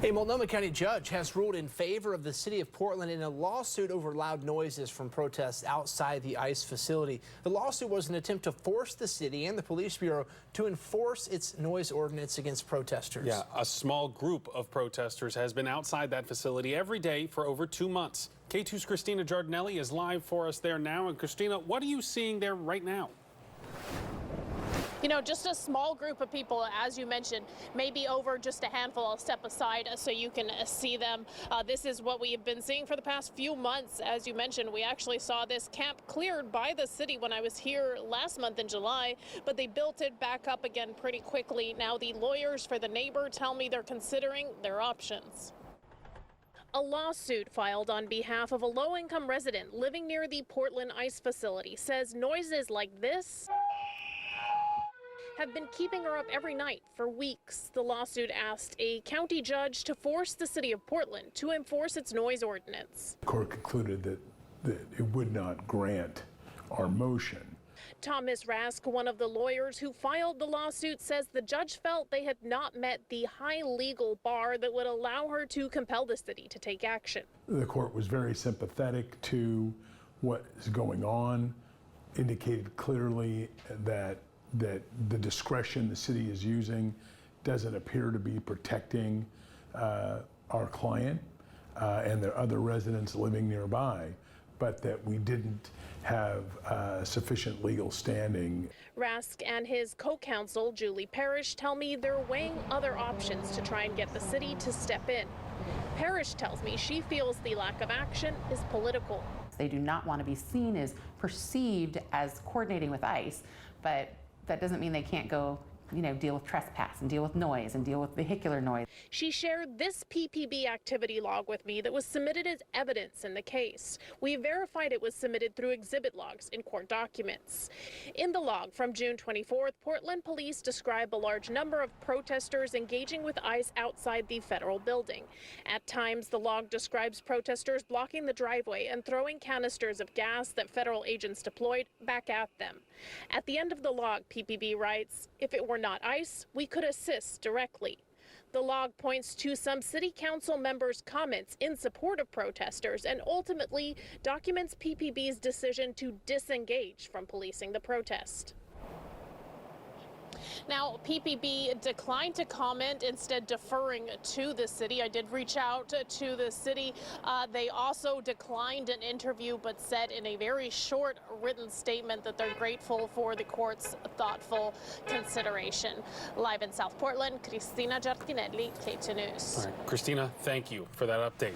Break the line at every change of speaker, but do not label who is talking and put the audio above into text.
A Multnomah County judge has ruled in favor of the city of Portland in a lawsuit over loud noises from protests outside the ICE facility. The lawsuit was an attempt to force the city and the police bureau to enforce its noise ordinance against protesters.
Yeah, a small group of protesters has been outside that facility every day for over 2 months. Katu's Christina Giardinelli is live for us there now. And Christina, what are you seeing there right now?
You know, just a small group of people, as you mentioned, maybe over just a handful. I'll step aside so you can see them. This is what we have been seeing for the past few months. As you mentioned, we actually saw this camp cleared by the city when I was here last month in July, but they built it back up again pretty quickly. Now the lawyers for the neighbor tell me they're considering their options. A lawsuit filed on behalf of a low-income resident living near the Portland ICE facility says noises like this have been keeping her up every night for weeks. The lawsuit asked a county judge to force the city of Portland to enforce its noise ordinance.
The court concluded that it would not grant our motion.
Thomas Rask, one of the lawyers who filed the lawsuit, says the judge felt they had not met the high legal bar that would allow her to compel the city to take action.
The court was very sympathetic to what is going on, indicated clearly that the discretion the city is using doesn't appear to be protecting our client and their other residents living nearby, but that we didn't have sufficient legal standing.
Rask and his co-counsel, Julie Parrish, tell me they're weighing other options to try and get the city to step in. Parrish tells me she feels the lack of action is political.
They do not want to be seen as perceived as coordinating with ICE, but that doesn't mean they can't go, deal with trespass and deal with noise and deal with vehicular noise.
She shared this PPB activity log with me that was submitted as evidence in the case. We verified it was submitted through exhibit logs in court documents. In the log from June 24th, Portland police describe a large number of protesters engaging with ICE outside the federal building. At times, the log describes protesters blocking the driveway and throwing canisters of gas that federal agents deployed back at them. At the end of the log, PPB writes, "If it were not ICE, we could assist directly." The log points to some city council members' comments in support of protesters and ultimately documents PPB's decision to disengage from policing the protest. Now, PPB declined to comment, instead deferring to the city. I did reach out to the city. They also declined an interview, but said in a very short written statement that they're grateful for the court's thoughtful consideration. Live in South Portland, Christina Giardinelli, K2 News.
All right, Christina, thank you for that update.